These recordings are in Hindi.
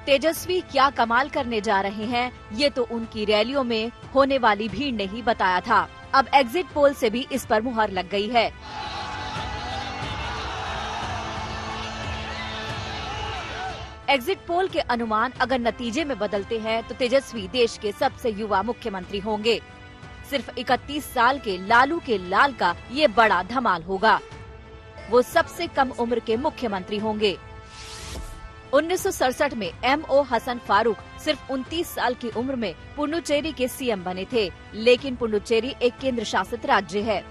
तेजस्वी क्या कमाल करने जा रहे हैं, ये तो उनकी रैलियों में होने वाली भीड़ ने ही बताया था। अब एग्जिट पोल से भी इस पर मुहर लग गई है। एग्जिट पोल के अनुमान अगर नतीजे में बदलते हैं तो तेजस्वी देश के सबसे युवा मुख्यमंत्री होंगे। सिर्फ 31 साल के लालू के लाल का ये बड़ा धमाल होगा। वो सबसे कम उम्र के मुख्यमंत्री होंगे। 1967 में M.O. हसन फारूक सिर्फ 29 साल की उम्र में पुडुचेरी के सीएम बने थे, लेकिन पुडुचेरी एक केंद्र शासित राज्य है।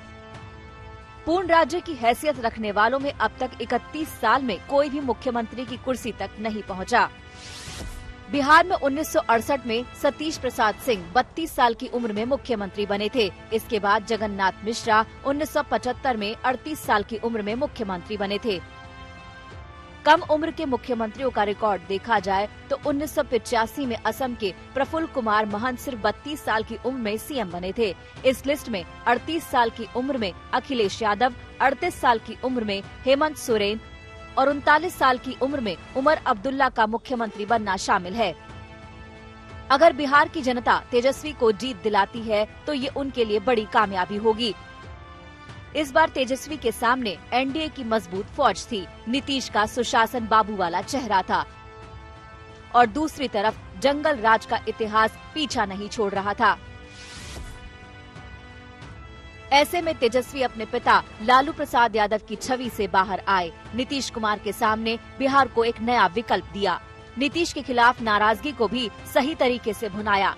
पूर्ण राज्य की हैसियत रखने वालों में अब तक 31 साल में कोई भी मुख्यमंत्री की कुर्सी तक नहीं पहुंचा। बिहार में 1968 में सतीश प्रसाद सिंह 32 साल की उम्र में मुख्यमंत्री बने थे। इसके बाद जगन्नाथ मिश्रा 1975 में 38 साल की उम्र में मुख्यमंत्री बने थे। कम उम्र के मुख्यमंत्रियों का रिकॉर्ड देखा जाए तो 1985 में असम के प्रफुल्ल कुमार महंत सिर्फ 32 साल की उम्र में सीएम बने थे। इस लिस्ट में 38 साल की उम्र में अखिलेश यादव, 38 साल की उम्र में हेमंत सोरेन और 39 साल की उम्र में उमर अब्दुल्ला का मुख्यमंत्री बनना शामिल है। अगर बिहार की जनता तेजस्वी को जीत दिलाती है तो ये उनके लिए बड़ी कामयाबी होगी। इस बार तेजस्वी के सामने एनडीए की मजबूत फौज थी, नीतीश का सुशासन बाबू वाला चेहरा था और दूसरी तरफ जंगल राज का इतिहास पीछा नहीं छोड़ रहा था। ऐसे में तेजस्वी अपने पिता लालू प्रसाद यादव की छवि से बाहर आए। नीतीश कुमार के सामने बिहार को एक नया विकल्प दिया। नीतीश के खिलाफ नाराजगी को भी सही तरीके से भुनाया।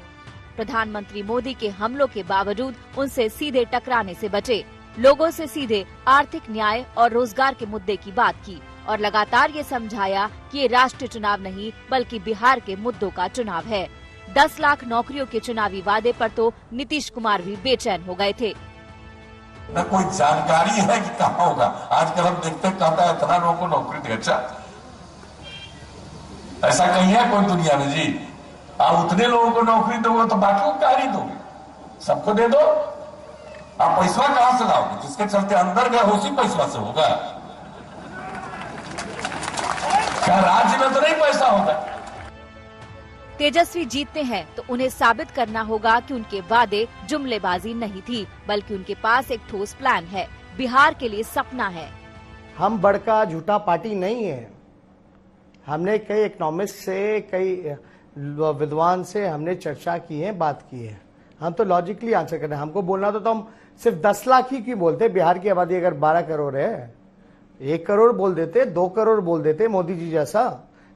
प्रधानमंत्री मोदी के हमलों के बावजूद उनसे सीधे टकराने से बचे। लोगों से सीधे आर्थिक न्याय और रोजगार के मुद्दे की बात की और लगातार ये समझाया कि ये राष्ट्रीय चुनाव नहीं बल्कि बिहार के मुद्दों का चुनाव है। 10 लाख नौकरियों के चुनावी वादे पर तो नीतीश कुमार भी बेचैन हो गए थे। न कोई जानकारी है कि कहाँ होगा। आजकल हम देखते कहता है इतना लोगों को नौकरी दे। अच्छा, ऐसा कहीं है कोई दुनिया में जी? आप उतने लोगों को नौकरी दोगे तो बाकी को क्या नहीं दोगे? सबको दे दो। आप पैसा कहां से लाओगे? जिसके चलते अंदर गए उसी पैसा से होगा। क्या राज्य में तो नहीं पैसा होगा? तेजस्वी जीतते हैं तो उन्हें साबित करना होगा कि उनके वादे जुमलेबाजी नहीं थी, बल्कि उनके पास एक ठोस प्लान है। बिहार के लिए सपना है। हम बड़का झूठा पार्टी नहीं है। हमने कई इकोनॉमिस्ट से, कई विद्वान से हमने चर्चा की है, बात की है। हम तो लॉजिकली आंसर कर रहे हैं। हमको बोलना तो हम सिर्फ 10 लाख ही क्यों बोलते? बिहार की आबादी अगर 12 करोड़ है, 1 करोड़ बोल देते, 2 करोड़ बोल देते मोदी जी जैसा।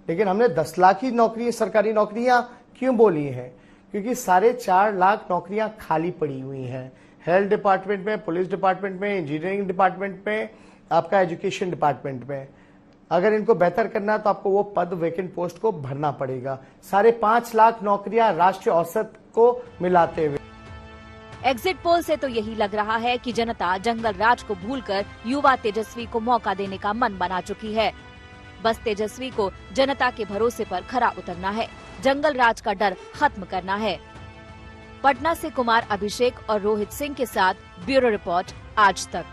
लेकिन हमने 10 लाख ही नौकरी, सरकारी नौकरियां क्यों बोली हैं? क्योंकि 4.5 लाख नौकरियां खाली पड़ी हुई हैं। हेल्थ डिपार्टमेंट में, पुलिस डिपार्टमेंट में, इंजीनियरिंग डिपार्टमेंट में, आपका एजुकेशन डिपार्टमेंट में। अगर इनको बेहतर करना है तो आपको वो पद, वैकेंट पोस्ट को भरना पड़ेगा। 5.5 लाख नौकरियां राष्ट्रीय औसत को मिलाते हुए। एग्जिट पोल से तो यही लग रहा है कि जनता जंगल राज को भूलकर युवा तेजस्वी को मौका देने का मन बना चुकी है। बस तेजस्वी को जनता के भरोसे पर खरा उतरना है, जंगल राज का डर खत्म करना है। पटना से कुमार अभिषेक और रोहित सिंह के साथ ब्यूरो रिपोर्ट, आज तक।